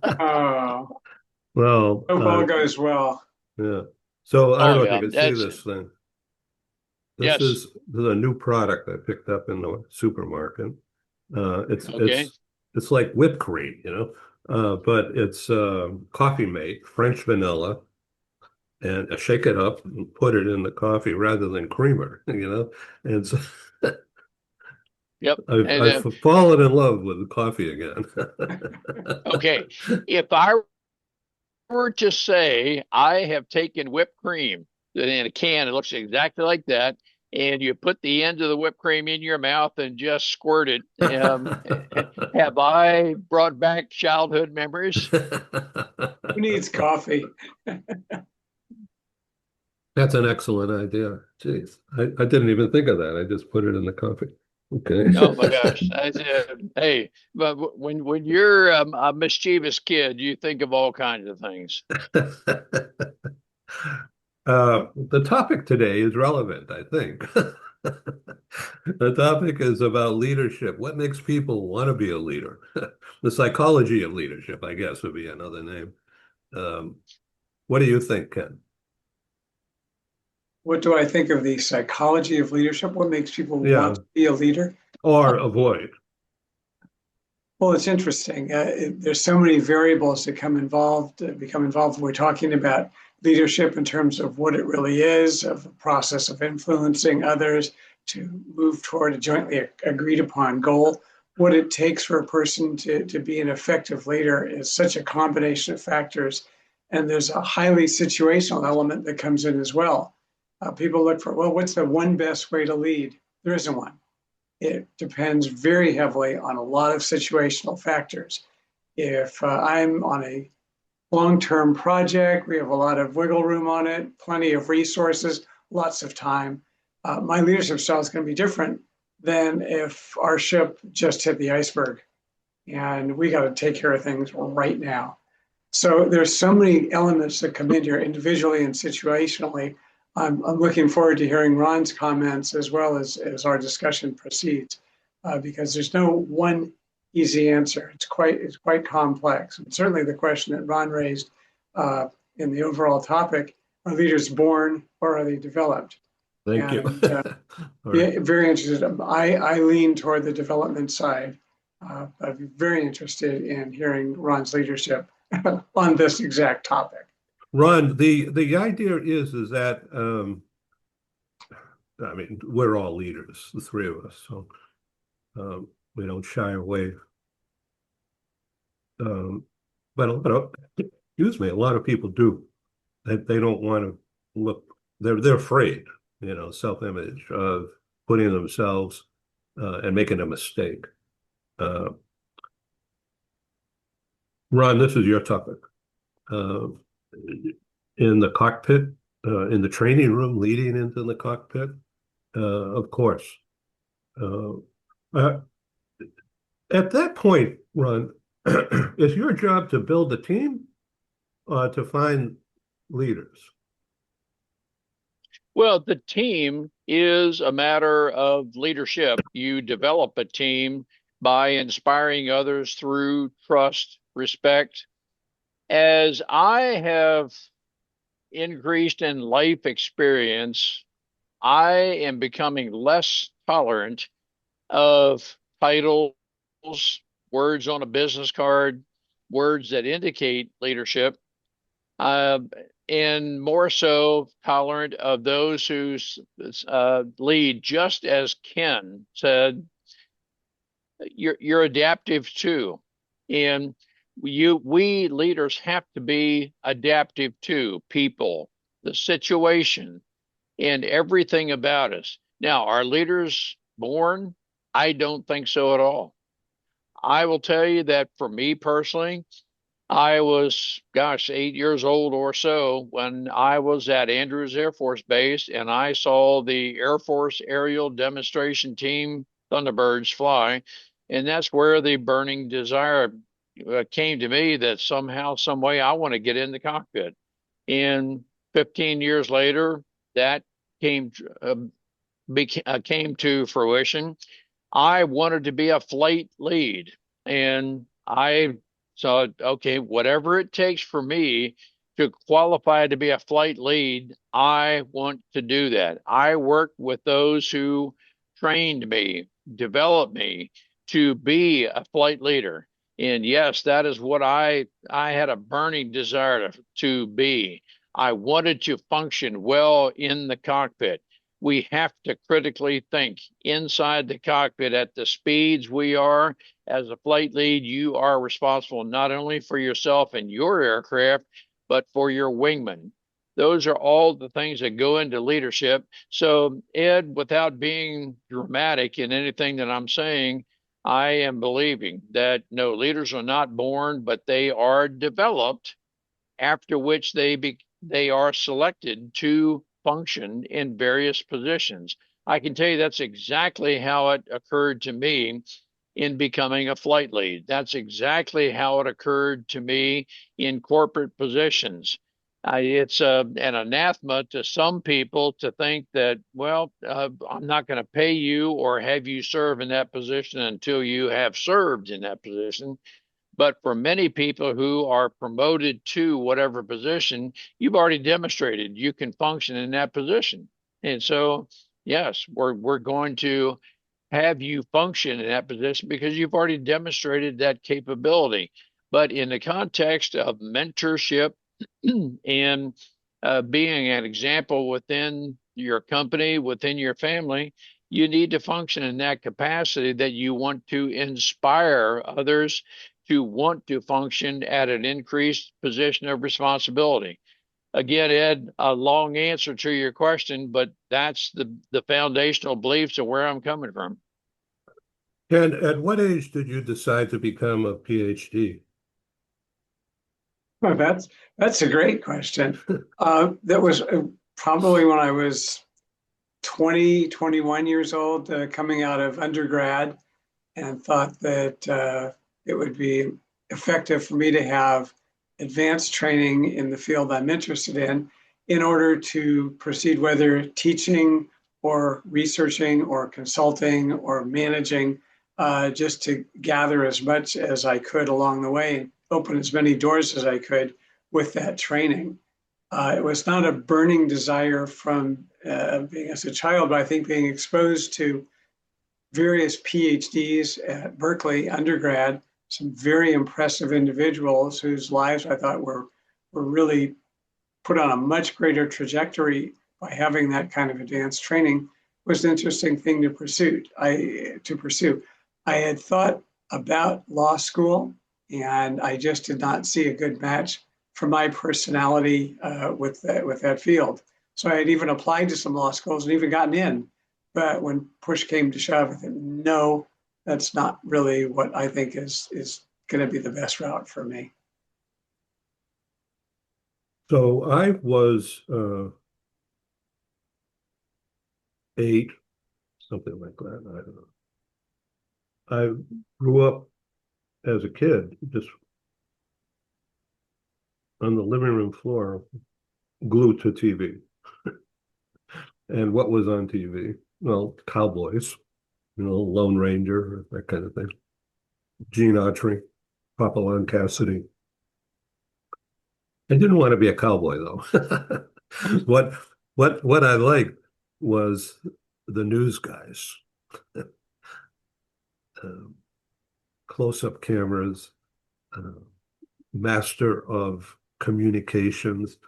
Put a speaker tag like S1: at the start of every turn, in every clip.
S1: Oh,
S2: Well,
S1: hope all goes well.
S2: yeah. So I don't
S1: Oh
S2: know if you
S1: yeah,
S2: can see
S1: that's
S2: this thing. This
S1: yes.
S2: is this is a new product I picked up in the supermarket. Uh, it's
S1: Okay.
S2: it's it's like whipped cream, but it's coffee mate, French vanilla, and shake it up and put it in the coffee rather than creamer, And so
S1: Yep. And
S2: I've fallen in love with coffee again.
S1: okay, if I were to say I have taken whipped cream in a can, it looks exactly like that, and you put the end of the whipped cream in your mouth and just squirt it. Have I brought back childhood memories? who needs coffee?
S2: That's an excellent idea. Jeez, I didn't even think of that. I just put it in the coffee. Okay.
S1: Oh my gosh. Hey, but when you're a mischievous kid, you think of all kinds of things.
S2: The topic today is relevant, I think. The topic is about leadership. What makes people want to be a leader? The psychology of leadership, I guess, would be another name. Um, what do you think, Ken?
S1: What do I think of the psychology of leadership? What makes people want
S2: Yeah,
S1: to be a leader?
S2: or avoid.
S1: Well, it's interesting. There's so many variables that become involved. We're talking about leadership in terms of what it really is, of the process of influencing others to move toward a jointly agreed upon goal. What it takes for a person to be an effective leader is such a combination of factors. And there's a highly situational element that comes in as well. People look for, well, what's the one best way to lead? There isn't one. It depends very heavily on a lot of situational factors. If I'm on a long term project, we have a lot of wiggle room on it, plenty of resources, lots of time. My leadership style is going to be different than if our ship just hit the iceberg and we got to take care of things right now. So there's so many elements that come in here individually and situationally. I'm looking forward to hearing Ron's comments as well as our discussion proceeds, because there's no one easy answer. It's quite complex. And certainly the question that Ron raised uh, in the overall topic: are leaders born or are they developed?
S2: Thank you.
S1: And
S2: All right.
S1: yeah, very interested. I lean toward the development side. I'm very interested in hearing Ron's leadership on this exact topic.
S2: Ron, the idea is that I mean we're all leaders, the three of us, so we don't shy away. Um, but excuse me, a lot of people do. They don't want to look. They're afraid, self-image of putting themselves and making a mistake. Uh, Ron, this is your topic. Uh, in the cockpit, in the training room leading into the cockpit, of course. Uh, uh, at that point, Ron, is your job to build a team or to find leaders?
S1: Well, the team is a matter of leadership. You develop a team by inspiring others through trust, respect. As I have increased in life experience, I am becoming less tolerant of titles, words on a business card, words that indicate leadership, uh, and more so tolerant of those who lead. Just as Ken said, you're adaptive too, and we leaders have to be adaptive to people, the situation, and everything about us. Now, are leaders born? I don't think so at all. I will tell you that for me personally, I was, gosh, 8 years old or so when I was at Andrews Air Force Base and I saw the Air Force Aerial Demonstration Team Thunderbirds fly. And that's where the burning desire came to me that somehow, some way, I want to get in the cockpit. And 15 years later, that came uh, came to fruition. I wanted to be a flight lead, and I So, okay, whatever it takes for me to qualify to be a flight lead, I want to do that. I work with those who trained me, developed me to be a flight leader. And yes, that is what I had a burning desire to be. I wanted to function well in the cockpit. We have to critically think inside the cockpit at the speeds we are. As a flight lead, you are responsible not only for yourself and your aircraft, but for your wingman. Those are all the things that go into leadership. So, Ed, without being dramatic in anything that I'm saying, I am believing that no, leaders are not born, but they are developed, after which they are selected to function in various positions. I can tell you that's exactly how it occurred to me in becoming a flight lead. That's exactly how it occurred to me in corporate positions. It's an anathema to some people to think that, well, I'm not going to pay you or have you serve in that position until you have served in that position. But for many people who are promoted to whatever position, you've already demonstrated you can function in that position. And so, yes, we're going to have you function in that position because you've already demonstrated that capability. But in the context of mentorship and being an example within your company, within your family, you need to function in that capacity that you want to inspire others to want to function at an increased position of responsibility. Again, Ed, a long answer to your question, but that's the foundational beliefs of where I'm coming from.
S2: And at what age did you decide to become a PhD?
S3: Well, that's a great question. That was probably when I was 20, 21 years old, coming out of undergrad, and thought that it would be effective for me to have advanced training in the field I'm interested in order to proceed, whether teaching or researching or consulting or managing, just to gather as much as I could along the way and open as many doors as I could with that training. It was not a burning desire from being as a child, but I think being exposed to various PhDs at Berkeley undergrad, some very impressive individuals whose lives I thought were really put on a much greater trajectory by having that kind of advanced training was an interesting thing to pursue. I had thought about law school, and I just did not see a good match for my personality with that field. So I had even applied to some law schools and even gotten in. But when push came to shove, I thought, no, that's not really what I think is going to be the best route for me.
S2: So I was 8, something like that. I don't know. I grew up as a kid just on the living room floor, glued to TV. And what was on TV? Well, cowboys, Lone Ranger, that kind of thing. Gene Autry, Hopalong Cassidy. I didn't want to be a cowboy though. what what I liked was the news guys, uh, close-up cameras, uh, master of communications.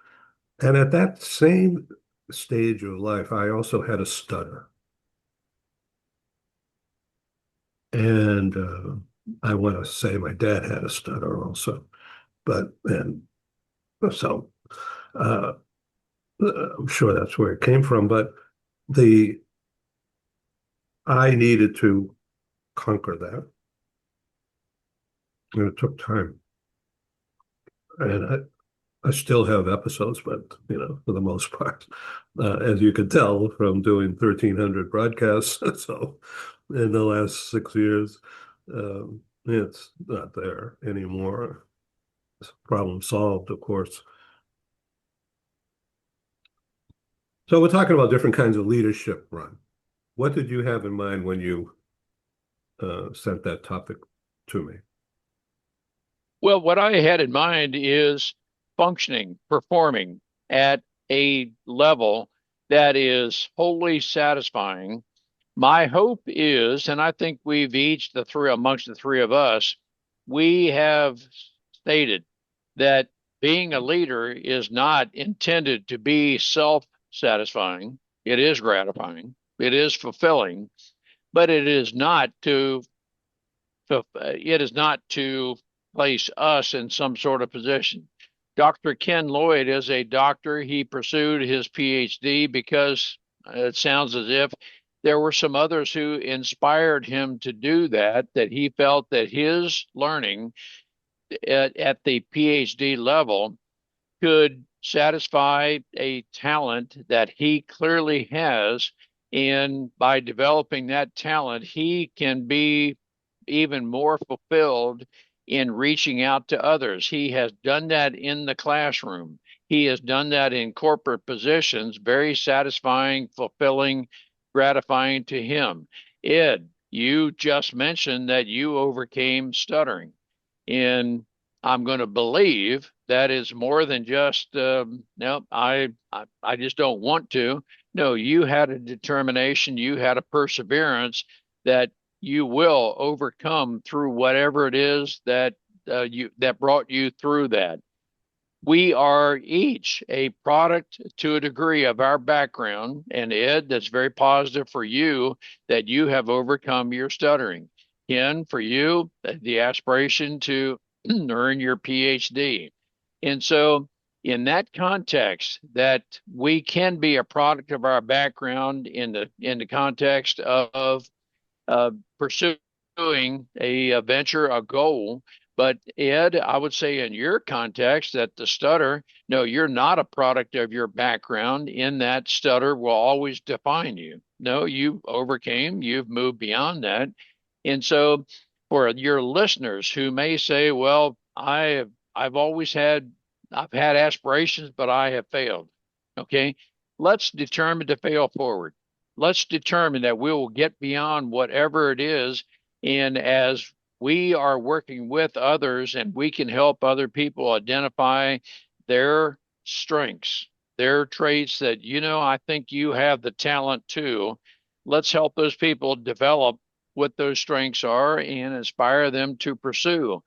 S2: And at that same stage of life, I also had a stutter. And I want to say my dad had a stutter also. But, and so uh, I'm sure that's where it came from. But the I needed to conquer that. And it took time. And I still have episodes, but for the most part, as you can tell from doing 1,300 broadcasts, so in the last 6 years, it's not there anymore. Problem solved, of course. So we're talking about different kinds of leadership, Ron. What did you have in mind when you sent that topic to me?
S1: Well, what I had in mind is functioning, performing at a level that is wholly satisfying. My hope is, and I think we've each, the three amongst the three of us, we have stated that being a leader is not intended to be self-satisfying. It is gratifying, it is fulfilling, but it is not to place us in some sort of position. Dr. Ken Lloyd is a doctor. He pursued his PhD because it sounds as if there were some others who inspired him to do that, that he felt that his learning at the PhD level could satisfy a talent that he clearly has. And by developing that talent, he can be even more fulfilled in reaching out to others. He has done that in the classroom. He has done that in corporate positions, very satisfying, fulfilling, gratifying to him. Ed, you just mentioned that you overcame stuttering. And I'm going to believe that is more than just, no, I just don't want to. No, you had a determination, you had a perseverance that you will overcome through whatever it is that that brought you through that. We are each a product to a degree of our background. And Ed, that's very positive for you that you have overcome your stuttering. Ken, for you, the aspiration to earn your PhD. And so, in that context, that we can be a product of our background in the context of pursuing a venture, a goal. But Ed, I would say in your context that the stutter, no, you're not a product of your background in that stutter will always define you. No, you overcame, you've moved beyond that. And so for your listeners who may say, well, I've always I've had aspirations, but I have failed. Okay. Let's determine to fail forward. Let's determine that we will get beyond whatever it is. And as we are working with others and we can help other people identify their strengths, their traits that, I think you have the talent too. Let's help those people develop what those strengths are and inspire them to pursue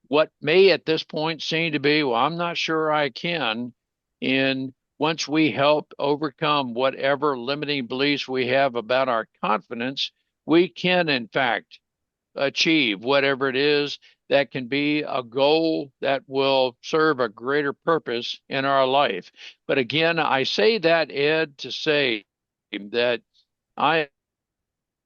S1: what may at this point seem to be, well, I'm not sure I can. And once we help overcome whatever limiting beliefs we have about our confidence, we can, in fact, achieve whatever it is that can be a goal that will serve a greater purpose in our life. But again, I say that, Ed, to say that I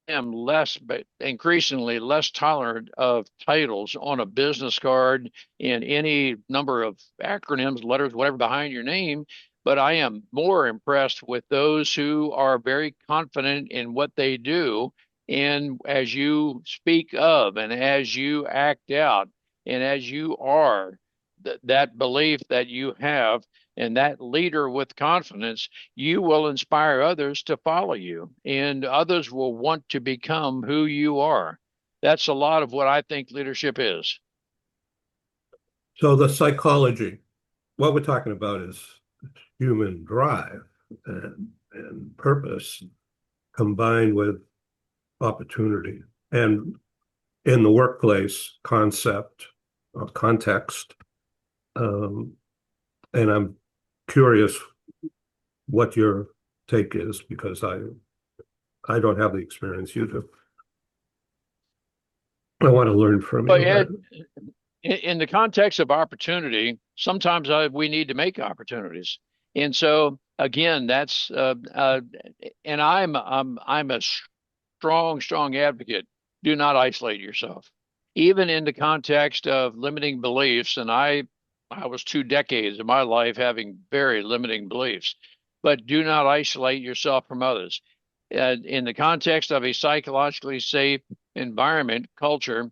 S1: am less, but increasingly less tolerant of titles on a business card in any number of acronyms, letters, whatever behind your name. But I am more impressed with those who are very confident in what they do. And as you speak of, and as you act out, and as you are, that belief that you have, and that leader with confidence, you will inspire others to follow you, and others will want to become who you are. That's a lot of what I think leadership is.
S2: So the psychology, what we're talking about is human drive and purpose combined with opportunity. And in the workplace, concept or context. And I'm curious what your take is because I don't have the experience you do. I want to learn from
S1: But
S2: you.
S1: Ed, in the context of opportunity, sometimes we need to make opportunities. And so again, that's and I'm a strong advocate. Do not isolate yourself, even in the context of limiting beliefs. And I was 2 decades of my life having very limiting beliefs, but do not isolate yourself from others. In the context of a psychologically safe environment, culture,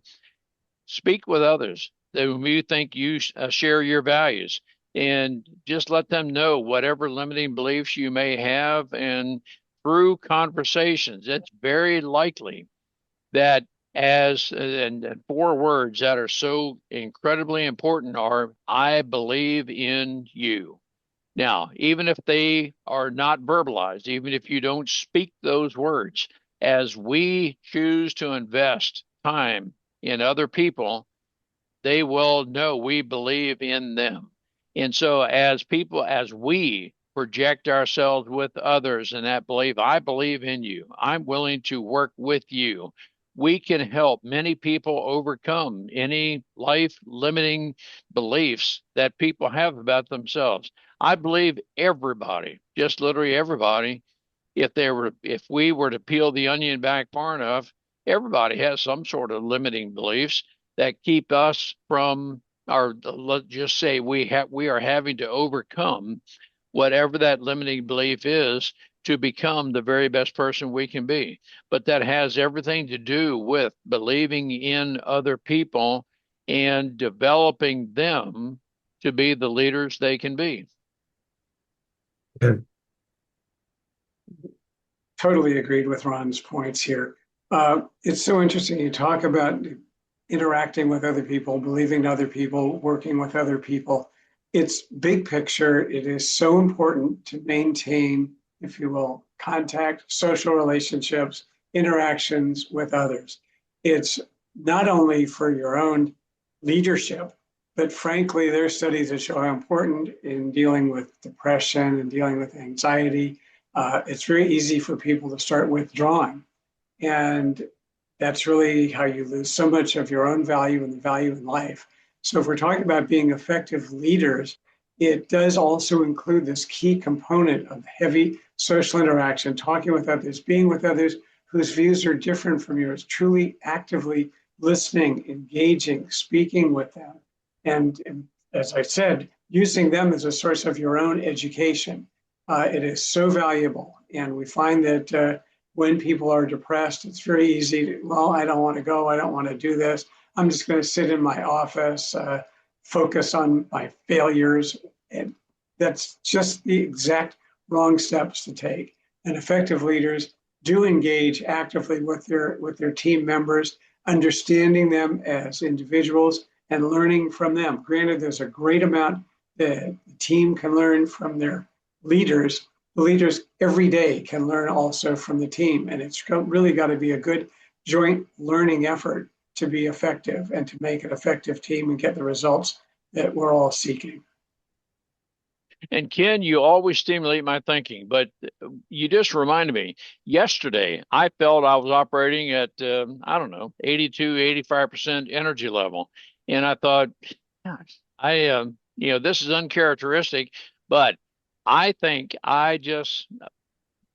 S1: speak with others whom you think you share your values, and just let them know whatever limiting beliefs you may have. And through conversations, it's very likely that and four words that are so incredibly important are, I believe in you. Now, even if they are not verbalized, even if you don't speak those words, as we choose to invest time in other people, they will know we believe in them. And so, as people, as we project ourselves with others in that belief, I believe in you, I'm willing to work with you, we can help many people overcome any life limiting beliefs that people have about themselves. I believe everybody, just literally everybody, if we were to peel the onion back far enough, everybody has some sort of limiting beliefs that keep us from, or let's just say we are having to overcome whatever that limiting belief is to become the very best person we can be. But that has everything to do with believing in other people and developing them to be the leaders they can be.
S2: Okay.
S3: Totally agreed with Ron's points here. It's so interesting. You talk about interacting with other people, believing in other people, working with other people. It's big picture. It is so important to maintain, if you will, contact, social relationships, interactions with others. It's not only for your own leadership, but frankly, there are studies that show how important in dealing with depression and dealing with anxiety. It's very easy for people to start withdrawing. And that's really how you lose so much of your own value and the value in life. So if we're talking about being effective leaders, it does also include this key component of heavy social interaction, talking with others, being with others whose views are different from yours, truly actively listening, engaging, speaking with them. And as I said, using them as a source of your own education. It is so valuable. And we find that when people are depressed, it's very easy to, well, I don't want to go. I don't want to do this. I'm just going to sit in my office, focus on my failures. And that's just the exact wrong steps to take. And effective leaders do engage actively with their team members, understanding them as individuals and learning from them. Granted, there's a great amount that the team can learn from their leaders. The leaders every day can learn also from the team. And it's really got to be a good joint learning effort to be effective and to make an effective team and get the results that we're all seeking.
S1: And Ken, you always stimulate my thinking, but you just reminded me. Yesterday, I felt I was operating at, I don't know, 82, 85% energy level. And I thought, gosh, this is uncharacteristic, but I think I,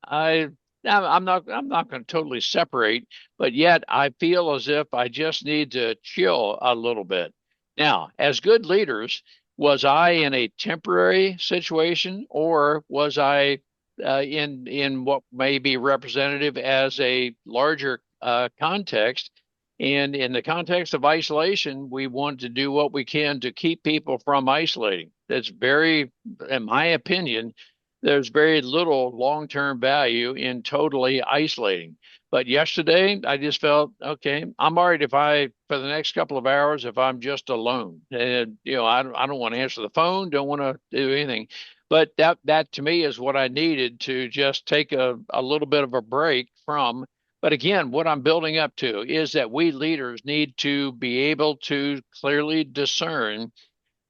S1: I'm not going to totally separate, but yet I feel as if I just need to chill a little bit. Now, as good leaders, was I in a temporary situation, or was I in what may be representative as a larger context? And in the context of isolation, we want to do what we can to keep people from isolating. That's very, in my opinion, there's very little long-term value in totally isolating. But yesterday, I just felt, okay, I'm all right if for the next couple of hours, if I'm just alone. And, I don't want to answer the phone, don't want to do anything. But that to me is what I needed to just take a little bit of a break from. But again, what I'm building up to is that we leaders need to be able to clearly discern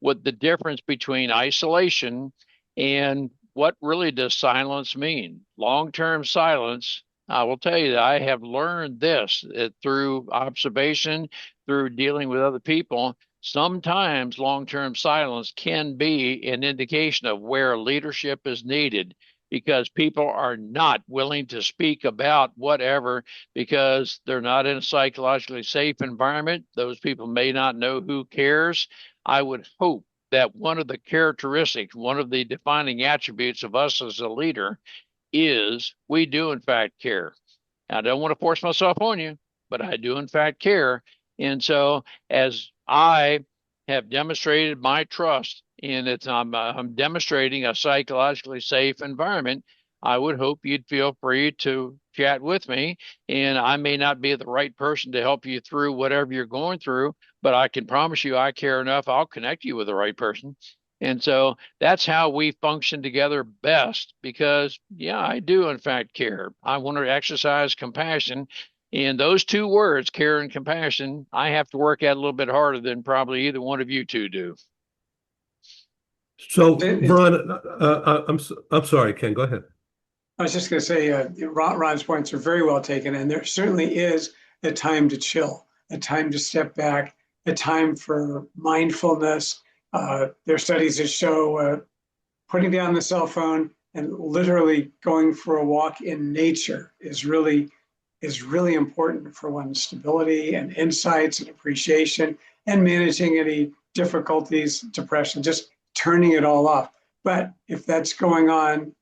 S1: what the difference between isolation and what really does silence mean. Long-term silence, I will tell you that I have learned this through observation, through dealing with other people. Sometimes long-term silence can be an indication of where leadership is needed, because people are not willing to speak about whatever because they're not in a psychologically safe environment. Those people may not know who cares. I would hope that one of the characteristics, one of the defining attributes of us as a leader is we do, in fact, care. I don't want to force myself on you, but I do, in fact, care. And so, as I have demonstrated my trust in it, I'm demonstrating a psychologically safe environment. I would hope you'd feel free to chat with me. And I may not be the right person to help you through whatever you're going through, but I can promise you I care enough. I'll connect you with the right person. And so that's how we function together best because, yeah, I do, in fact, care. I want to exercise compassion. And those two words, care and compassion, I have to work at a little bit harder than probably either one of you two do.
S2: So,
S3: It,
S2: Ron, I'm sorry, Ken, go ahead.
S3: I was just going to say, Ron's points are very well taken, and there certainly is a time to chill, a time to step back, a time for mindfulness. There are studies that show putting down the cell phone and literally going for a walk in nature is really important for one's stability and insights and appreciation and managing any difficulties, depression, just turning it all off. But if that's going on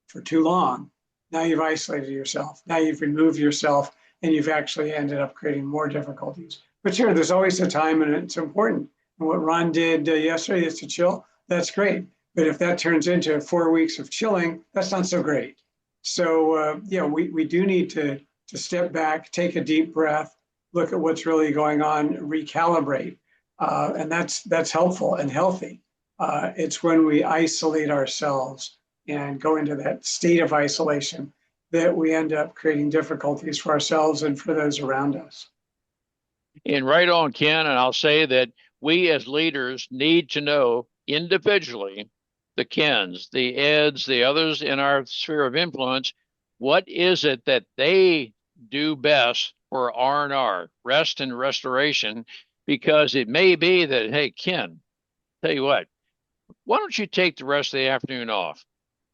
S3: for too long, now you've isolated yourself. Now you've removed yourself and you've actually ended up creating more difficulties. But sure, there's always a time and it's important. And what Ron did yesterday is to chill. That's great. But if that turns into 4 weeks of chilling, that's not so great. So we do need to step back, take a deep breath, look at what's really going on, recalibrate, and that's helpful and healthy. It's when we isolate ourselves and go into that state of isolation that we end up creating difficulties for ourselves and for those around us.
S1: And right on, Ken. And I'll say that we as leaders need to know individually the Kens, the Eds, the others in our sphere of influence, what is it that they do best for R&R, rest and restoration, because it may be that, hey, Ken, tell you what, why don't you take the rest of the afternoon off?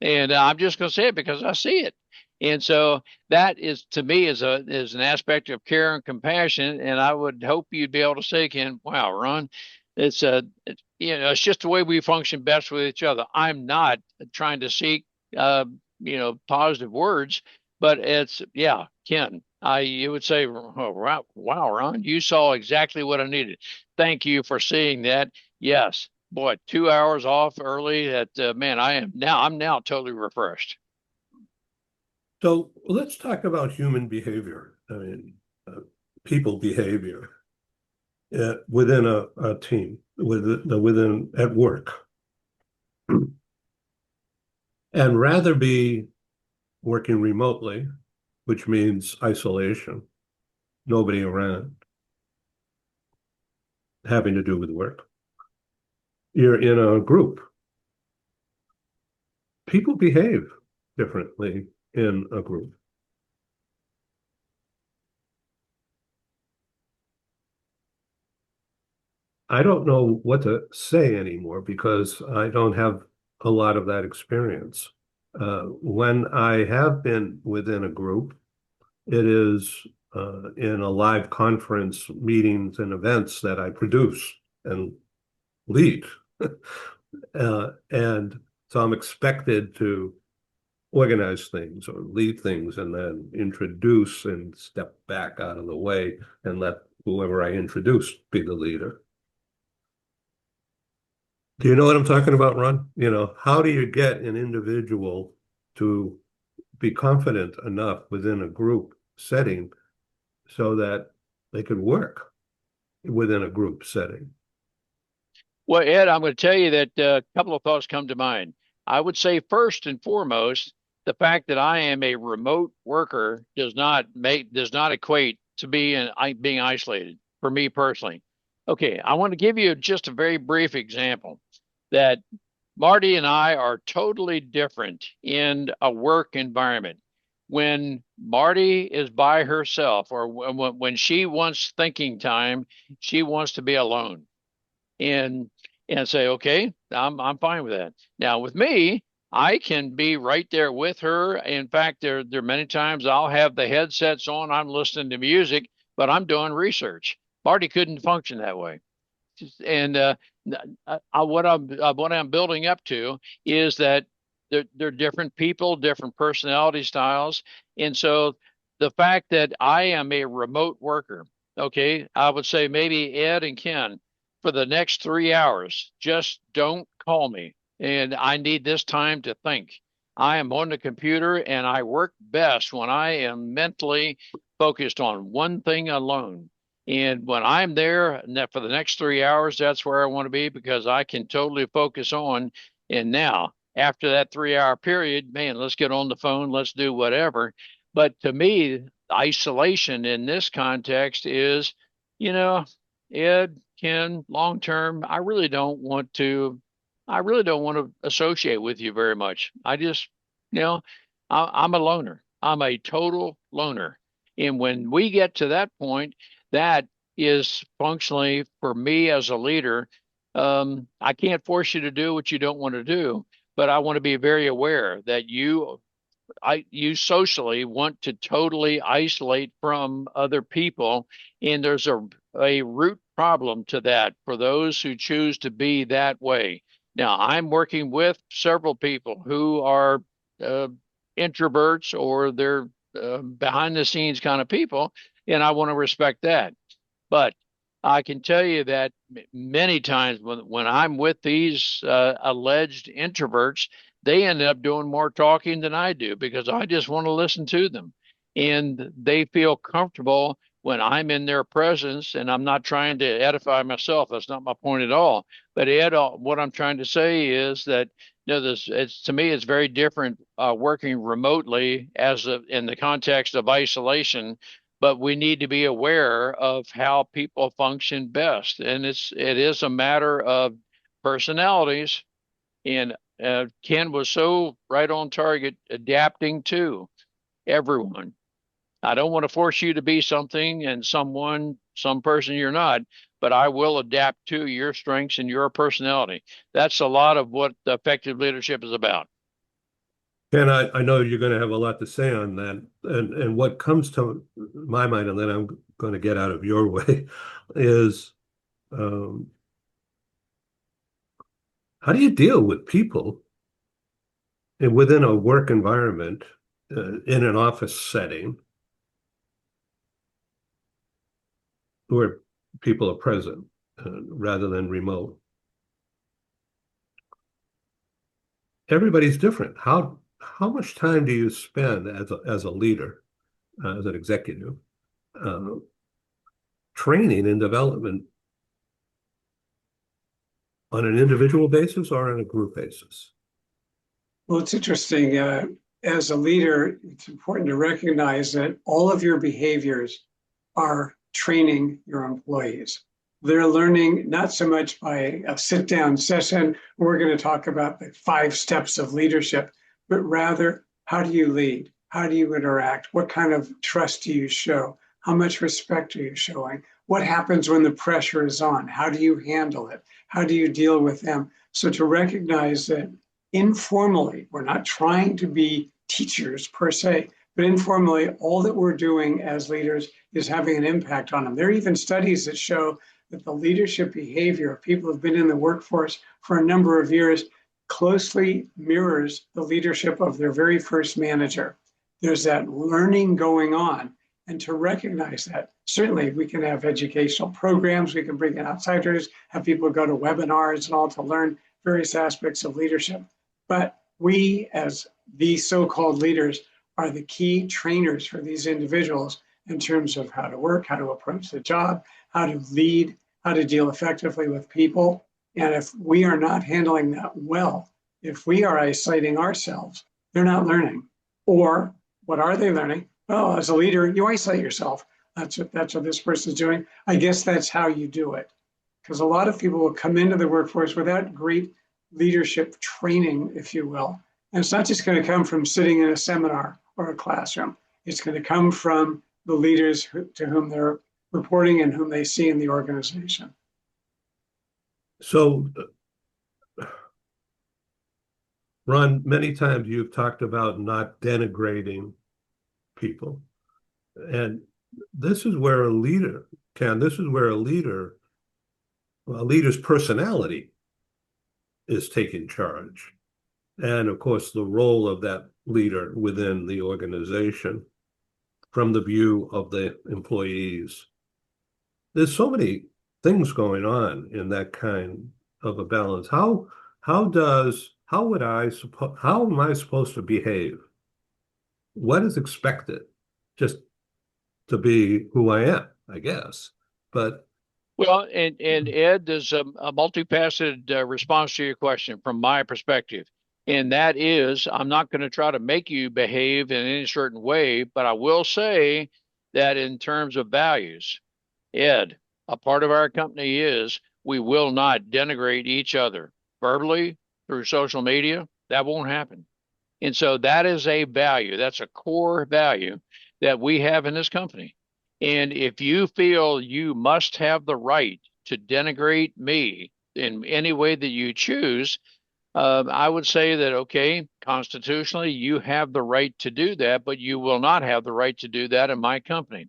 S1: And I'm just going to say it because I see it. And so that is to me is an aspect of care and compassion. And I would hope you'd be able to say, Ken, wow, Ron, it's just the way we function best with each other. I'm not trying to seek positive words, but it's yeah, Ken. You would say, oh, wow, Ron, you saw exactly what I needed. Thank you for seeing that. Yes, boy, 2 hours off early. That man, I'm now totally refreshed.
S2: So let's talk about human behavior. I mean, people behavior within a team, within at work, and rather be working remotely, which means isolation, nobody around, having to do with work. You're in a group. People behave differently in a group. I don't know what to say anymore because I don't have a lot of that experience. When I have been within a group, it is in a live conference, meetings, and events that I produce and lead. And so I'm expected to organize things or lead things and then introduce and step back out of the way and let whoever I introduce be the leader. Do you know what I'm talking about, Ron? How do you get an individual to be confident enough within a group setting so that they could work within a group setting?
S1: Well, Ed, I'm going to tell you that a couple of thoughts come to mind. I would say first and foremost, the fact that I am a remote worker does not equate to being isolated for me personally. Okay, I want to give you just a very brief example that Marty and I are totally different in a work environment. When Marty is by herself or when she wants thinking time, she wants to be alone and say, okay, I'm fine with that. Now with me, I can be right there with her. In fact, there are many times I'll have the headsets on, I'm listening to music, but I'm doing research. Marty couldn't function that way. And what I'm building up to is that they're different people, different personality styles, and so the fact that I am a remote worker, okay, I would say maybe Ed and Ken for the next 3 hours, just don't call me, and I need this time to think. I am on the computer and I work best when I am mentally focused on one thing alone. And when I'm there for the next 3 hours, that's where I want to be because I can totally focus on. And now, after that 3 hour period, man, let's get on the phone, let's do whatever. But to me, isolation in this context is, you know, Ed, Ken, long term, I really don't want to associate with you very much. I just, you know, I'm a loner. I'm a total loner. And when we get to that point, that is functionally for me as a leader. I can't force you to do what you don't want to do, but I want to be very aware that you socially want to totally isolate from other people, and there's a root problem to that for those who choose to be that way. Now, I'm working with several people who are uh, introverts or they're behind the scenes kind of people, and I want to respect that. But I can tell you that many times when I'm with these alleged introverts, they end up doing more talking than I do because I just want to listen to them. And they feel comfortable when I'm in their presence, and I'm not trying to edify myself. That's not my point at all. But Ed, what I'm trying to say is that it's to me, it's very different working remotely in the context of isolation, but we need to be aware of how people function best. And it is a matter of personalities. And Ken was so right on target, adapting to everyone. I don't want to force you to be something and some person you're not, but I will adapt to your strengths and your personality. That's a lot of what effective leadership is about.
S2: Ken, I know you're going to have a lot to say on that. And what comes to my mind, and then I'm going to get out of your way, is um, how do you deal with people within a work environment, in an office setting where people are present rather than remote? Everybody's different. How much time do you spend as a leader, as an executive, uh, training and development on an individual basis or on a group basis?
S3: Well, it's interesting. As a leader, it's important to recognize that all of your behaviors are training your employees. They're learning not so much by a sit down session, we're going to talk about the 5 steps of leadership, but rather, how do you lead? How do you interact? What kind of trust do you show? How much respect are you showing? What happens when the pressure is on? How do you handle it? How do you deal with them? So to recognize that informally, we're not trying to be teachers per se, but informally, all that we're doing as leaders is having an impact on them. There are even studies that show that the leadership behavior of people who've been in the workforce for a number of years closely mirrors the leadership of their very first manager. There's that learning going on. And to recognize that, certainly we can have educational programs, we can bring in outsiders, have people go to webinars and all to learn various aspects of leadership. But we, as the so-called leaders, are the key trainers for these individuals in terms of how to work, how to approach the job, how to lead, how to deal effectively with people. And if we are not handling that well, if we are isolating ourselves, they're not learning. Or what are they learning? Well, as a leader, you isolate yourself. That's what this person's doing. I guess that's how you do it. Because a lot of people will come into the workforce without great leadership training, if you will. And it's not just going to come from sitting in a seminar or a classroom. It's going to come from the leaders to whom they're reporting and whom they see in the organization.
S2: So, Ron, many times you've talked about not denigrating people. And this is where a leader, Ken, this is where a leader's personality is taking charge. And of course, the role of that leader within the organization from the view of the employees. There's so many things going on in that kind of a balance. How does how am I supposed to behave? What is expected? Just to be who I am, I guess. But
S1: Well, and Ed, there's a multifaceted response to your question from my perspective. And that is, I'm not going to try to make you behave in any certain way, but I will say that in terms of values, Ed, a part of our company is we will not denigrate each other verbally through social media. That won't happen. And so that is a value. That's a core value that we have in this company. And if you feel you must have the right to denigrate me in any way that you choose, I would say that, okay, constitutionally, you have the right to do that, but you will not have the right to do that in my company.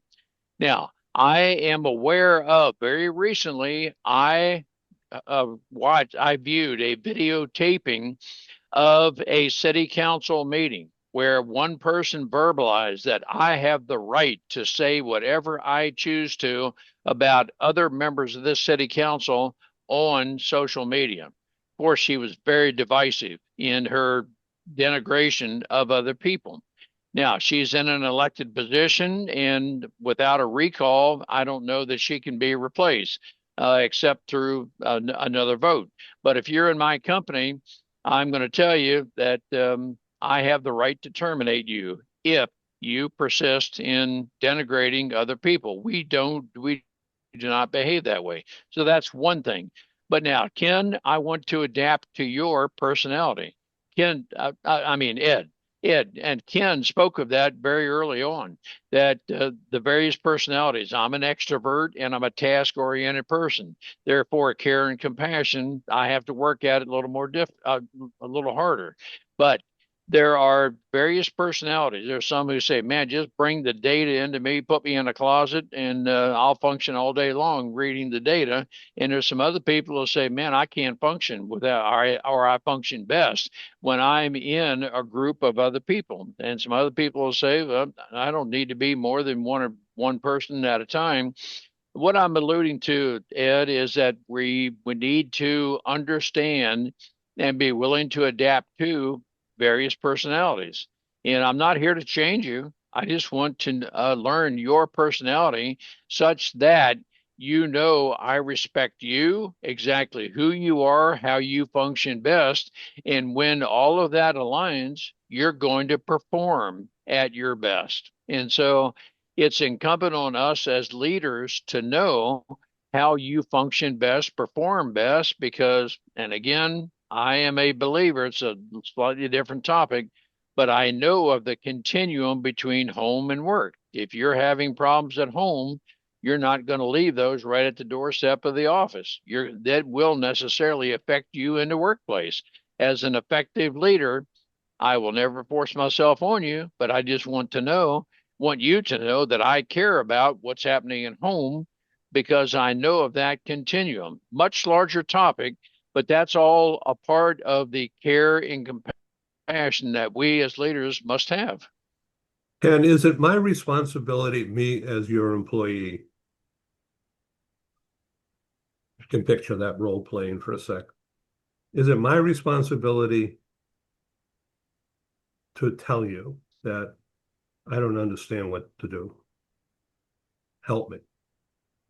S1: Now, I am aware of very recently, I viewed a videotaping of a city council meeting where one person verbalized that I have the right to say whatever I choose to about other members of this city council on social media. Of course, she was very divisive in her denigration of other people. Now, she's in an elected position, and without a recall, I don't know that she can be replaced, except through another vote. But if you're in my company, I'm going to tell you that I have the right to terminate you if you persist in denigrating other people. We do not behave that way. So that's one thing. But now, Ken, I want to adapt to your personality. Ken, I mean, Ed and Ken spoke of that very early on, that the various personalities. I'm an extrovert and I'm a task oriented person. Therefore, care and compassion, I have to work at it a little a little harder. But there are various personalities. There's some who say, man, just bring the data into me, put me in a closet, and I'll function all day long reading the data. And there's some other people who say, man, I can't function without, or I function best when I'm in a group of other people. And some other people will say, well, I don't need to be more than one person at a time. What I'm alluding to, Ed, is that we need to understand and be willing to adapt to various personalities. And I'm not here to change you. I just want to learn your personality such that you know I respect you, exactly who you are, how you function best. And when all of that aligns, you're going to perform at your best. And so it's incumbent on us as leaders to know how you function best, perform best, because, and again, I am a believer, it's a slightly different topic, but I know of the continuum between home and work. If you're having problems at home, you're not going to leave those right at the doorstep of the office. That will necessarily affect you in the workplace. As an effective leader, I will never force myself on you, but I just want you to know that I care about what's happening at home because I know of that continuum. Much larger topic, but that's all a part of the care and compassion that we as leaders must have.
S2: and is it my responsibility, me as your employee, you can picture that role playing for a sec. Is it my responsibility to tell you that I don't understand what to do? Help me.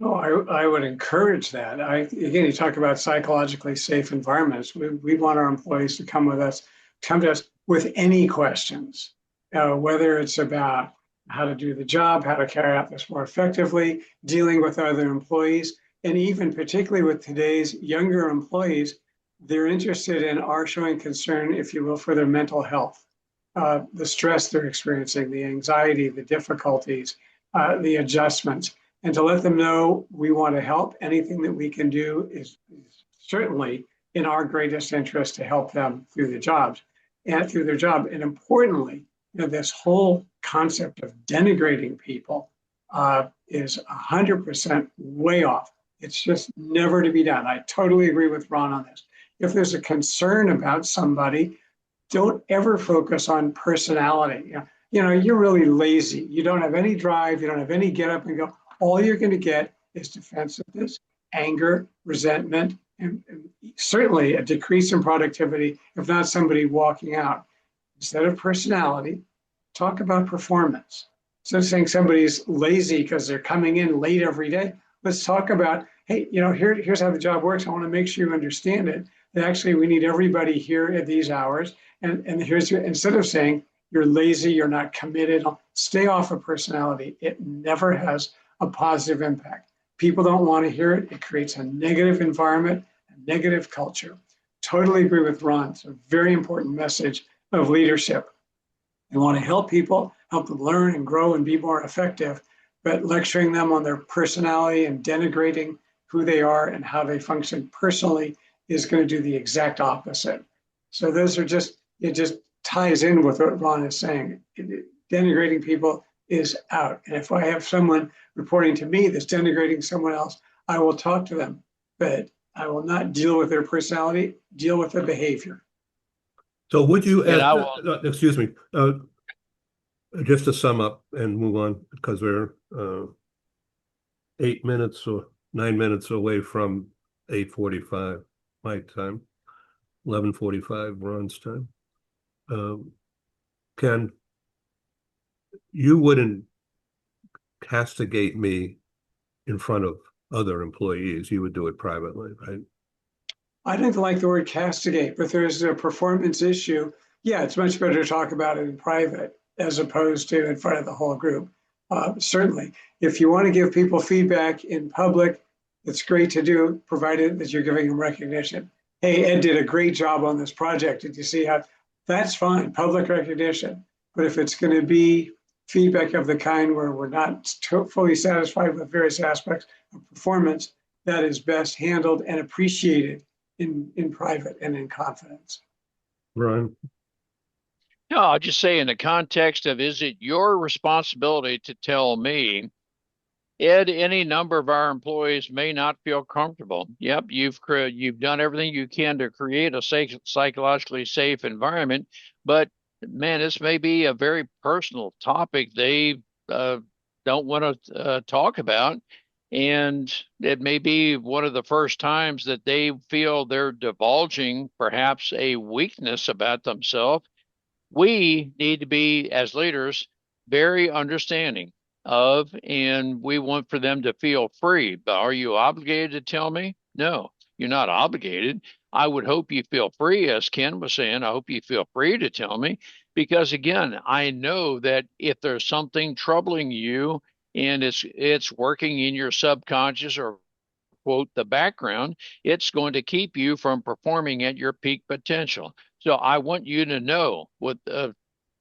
S3: Oh, I would encourage that. Again, you talk about psychologically safe environments. We want our employees to come to us with any questions, whether it's about how to do the job, how to carry out this more effectively, dealing with other employees, and even particularly with today's younger employees, they're interested in our showing concern, if you will, for their mental health, the stress they're experiencing, the anxiety, the difficulties, the adjustments. And to let them know we want to help. Anything that we can do is certainly in our greatest interest to help them through their jobs and through their job. And importantly, this whole concept of denigrating people is 100% way off. It's just never to be done. I totally agree with Ron on this. If there's a concern about somebody, don't ever focus on personality. You're really lazy. You don't have any drive. You don't have any get up and go. All you're going to get is defensiveness, anger, resentment, and certainly a decrease in productivity, if not somebody walking out. Instead of personality, talk about performance. Instead of saying somebody's lazy because they're coming in late every day, let's talk about, hey, here's how the job works. I want to make sure you understand it. That actually we need everybody here at these hours. And here's instead of saying you're lazy, you're not committed, stay off of personality. It never has a positive impact. People don't want to hear it. It creates a negative environment, a negative culture. Totally agree with Ron. It's a very important message of leadership. You want to help people, help them learn and grow and be more effective, but lecturing them on their personality and denigrating who they are and how they function personally is going to do the exact opposite. So those are it just ties in with what Ron is saying. Denigrating people is out. And if I have someone reporting to me that's denigrating someone else, I will talk to them, but I will not deal with their personality, deal with their behavior.
S2: So would you,
S1: And I will,
S2: excuse me, just to sum up and move on, because we're 8 minutes or 9 minutes away from 8:45 my time, 11:45 Ron's time. Ken, you wouldn't castigate me in front of other employees. You would do it privately, right?
S3: I didn't like the word castigate, but there's a performance issue. Yeah, it's much better to talk about it in private as opposed to in front of the whole group. Certainly, if you want to give people feedback in public, it's great to do, provided that you're giving them recognition. Hey, Ed did a great job on this project. Did you see how? That's fine, public recognition. But if it's going to be feedback of the kind where we're not fully satisfied with various aspects of performance, that is best handled and appreciated in private and in confidence.
S2: Ron?
S1: no, I'll just say in the context of, is it your responsibility to tell me, Ed, any number of our employees may not feel comfortable. Yep, you've done everything you can to create a psychologically safe environment, but man, this may be a very personal topic they don't want to talk about, and it may be one of the first times that they feel they're divulging perhaps a weakness about themselves. We need to be, as leaders, very understanding of, and we want for them to feel free. But are you obligated to tell me? No, you're not obligated. I would hope you feel free, as Ken was saying. I hope you feel free to tell me, because again, I know that if there's something troubling you and it's working in your subconscious or quote the background, it's going to keep you from performing at your peak potential. So I want you to know what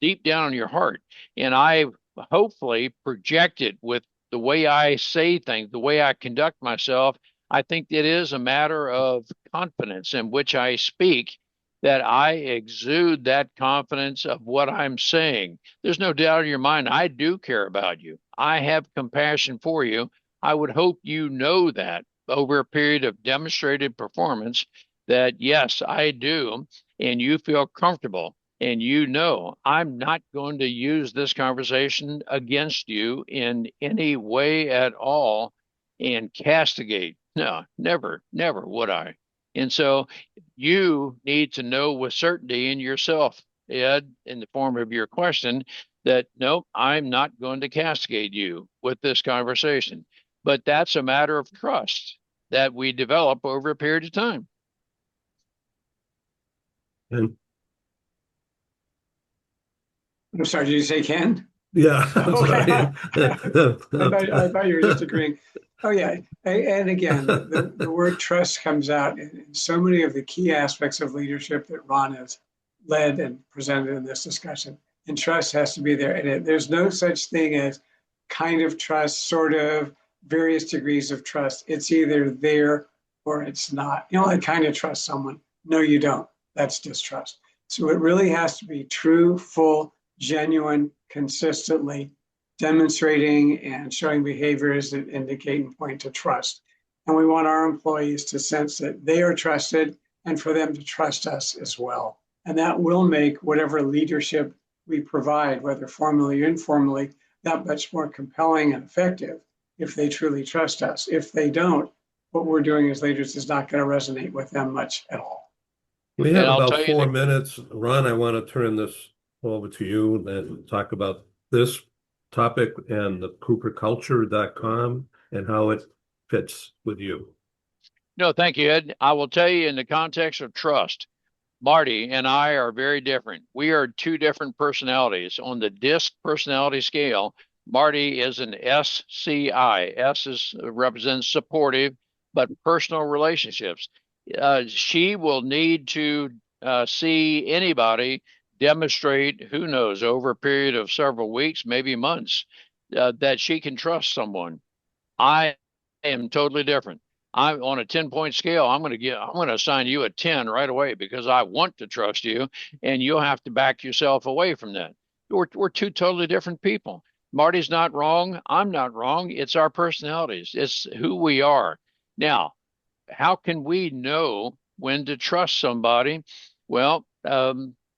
S1: deep down in your heart, and I hopefully project it with the way I say things, the way I conduct myself. I think it is a matter of confidence in which I speak, that I exude that confidence of what I'm saying. There's no doubt in your mind, I do care about you. I have compassion for you. I would hope you know that over a period of demonstrated performance, that yes, I do, and you feel comfortable, and you know I'm not going to use this conversation against you in any way at all and castigate. No, never, never would I. And so you need to know with certainty in yourself, Ed, in the form of your question, that no, I'm not going to castigate you with this conversation. But that's a matter of trust that we develop over a period of time.
S2: And
S3: I'm sorry, did you say Ken?
S2: yeah, I'm
S3: Okay.
S2: sorry.
S3: I thought you were just agreeing. Oh, yeah. And again, the word trust comes out in so many of the key aspects of leadership that Ron has led and presented in this discussion. And trust has to be there. And there's no such thing as kind of trust, sort of, various degrees of trust. It's either there or it's not. You don't kind of trust someone. No, you don't. That's distrust. So it really has to be true, full, genuine, consistently demonstrating and showing behaviors that indicate and point to trust. And we want our employees to sense that they are trusted and for them to trust us as well. And that will make whatever leadership we provide, whether formally or informally, that much more compelling and effective if they truly trust us. If they don't, what we're doing as leaders is not going to resonate with them much at all.
S2: We
S1: And
S2: have
S1: I'll
S2: about
S1: tell you,
S2: 4 minutes. Ron, I want to turn this over to you and talk about this topic and the cooperculture.com and how it fits with you.
S1: no, thank you, Ed. I will tell you in the context of trust, Marty and I are very different. We are two different personalities. On the DISC personality scale, Marty is an SCI. Represents supportive, but personal relationships. She will need to see anybody demonstrate, who knows, over a period of several weeks, maybe months, that she can trust someone. I am totally different. I'm on a 10-point scale. I'm going to assign you a 10 right away because I want to trust you, and you'll have to back yourself away from that. We're two totally different people. Marty's not wrong. I'm not wrong. It's our personalities. It's who we are. Now, how can we know when to trust somebody? Well,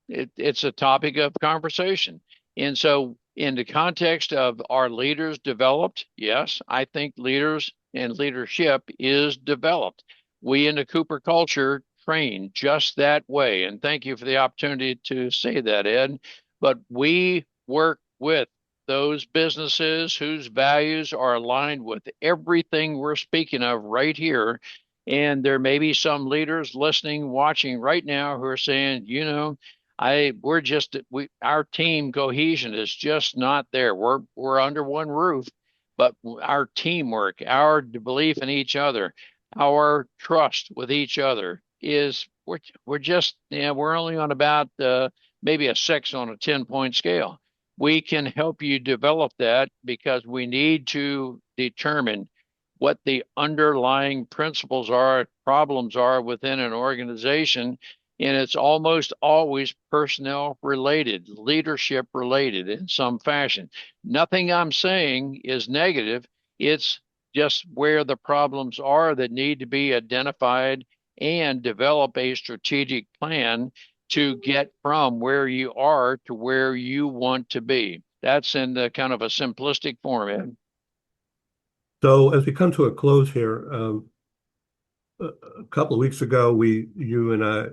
S1: it's a topic of conversation. And so, in the context of our leaders developed, yes, I think leaders and leadership is developed. We in the Cooper culture train just that way. And thank you for the opportunity to say that, Ed. But we work with those businesses whose values are aligned with everything we're speaking of right here. And there may be some leaders listening, watching right now who are saying, our team cohesion is just not there. We're under one roof, but our teamwork, our belief in each other, our trust with each other is we're just we're only on about maybe a 6 on a 10-point scale. We can help you develop that because we need to determine what the underlying principles are, problems are within an organization. And it's almost always personnel related, leadership related in some fashion. Nothing I'm saying is negative. It's just where the problems are that need to be identified and develop a strategic plan to get from where you are to where you want to be. That's in the kind of a simplistic format.
S2: So as we come to a close here, a couple of weeks ago, you and I,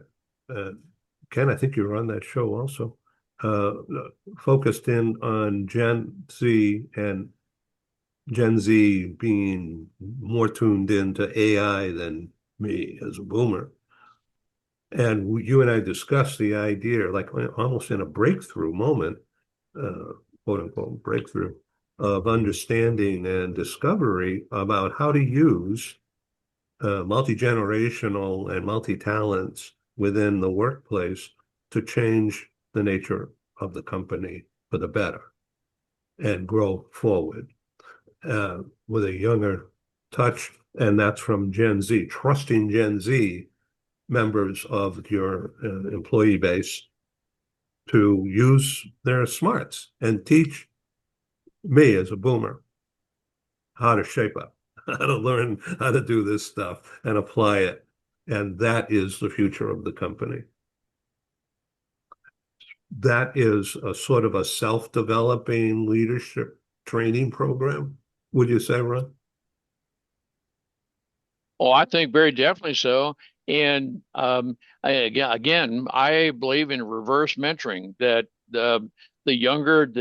S2: Ken, I think you were on that show also, uh, focused in on Gen Z and Gen Z being more tuned into AI than me as a boomer. And you and I discussed the idea, like almost in a breakthrough moment, uh, quote unquote breakthrough, of understanding and discovery about how to use multi-generational and multi-talents within the workplace to change the nature of the company for the better and grow forward with a younger touch. And that's from Gen Z, trusting Gen Z members of your employee base to use their smarts and teach me as a boomer how to shape up, how to learn how to do this stuff and apply it. And that is the future of the company. That is a sort of a self-developing leadership training program, would you say, Ron?
S1: Oh, I think very definitely so. And I believe in reverse mentoring that the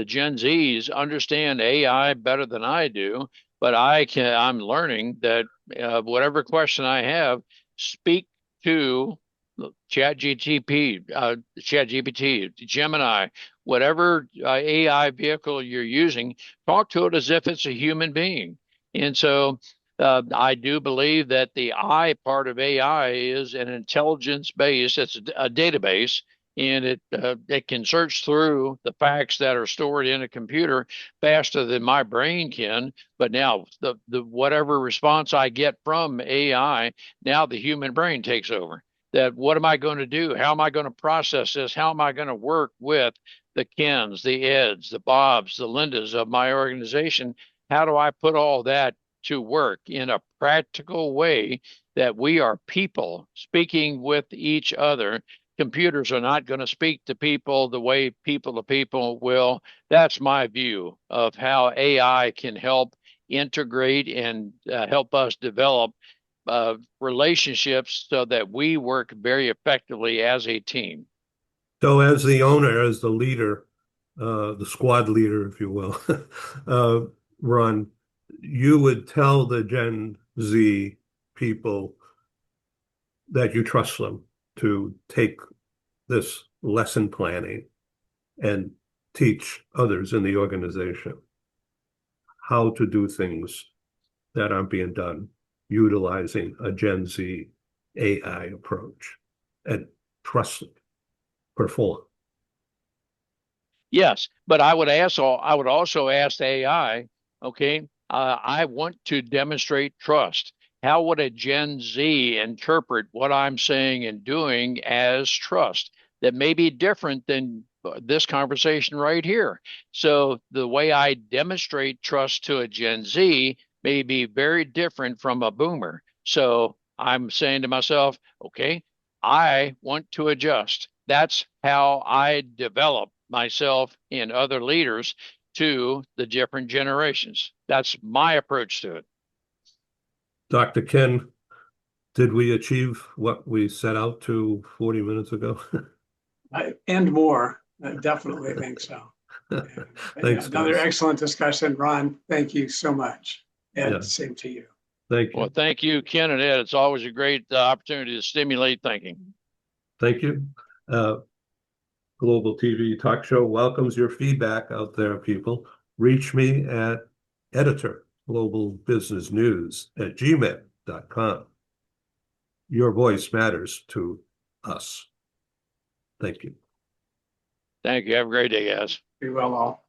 S1: Gen Zs understand AI better than I do, but I'm learning that whatever question I have, speak to ChatGPT, Gemini, whatever AI vehicle you're using, talk to it as if it's a human being. And so I do believe that the I part of AI is an intelligence base. It's a database, and it can search through the facts that are stored in a computer faster than my brain can. But now the whatever response I get from AI, now the human brain takes over. That what am I going to do? How am I going to process this? How am I going to work with the Kens, the Eds, the Bobs, the Lindas of my organization? How do I put all that to work in a practical way that we are people speaking with each other? Computers are not going to speak to people the way people to people will. That's my view of how AI can help integrate and help us develop relationships so that we work very effectively as a team.
S2: So as the owner, as the leader, the squad leader, if you will, Ron, you would tell the Gen Z people that you trust them to take this lesson planning and teach others in the organization how to do things that aren't being done utilizing a Gen Z AI approach and trust it, perform.
S1: Yes, but I would also ask AI, okay, I want to demonstrate trust. How would a Gen Z interpret what I'm saying and doing as trust? That may be different than this conversation right here. So the way I demonstrate trust to a Gen Z may be very different from a boomer. So I'm saying to myself, okay, I want to adjust. That's how I develop myself and other leaders to the different generations. That's my approach to it.
S2: Dr. Ken, did we achieve what we set out to 40 minutes ago?
S3: And more. I definitely think so.
S2: Thanks,
S3: Another
S2: guys.
S3: excellent discussion. Ron, thank you so much.
S2: Yeah,
S3: Ed, same to you.
S2: thank
S1: Well,
S2: you.
S1: thank you, Ken and Ed. It's always a great opportunity to stimulate thinking.
S2: Thank you. Global TV Talk Show welcomes your feedback out there, people. Reach me at editor, global business news at gmail.com. Your voice matters to us. Thank you.
S1: Thank you. Have a great day, guys.
S3: Be well all.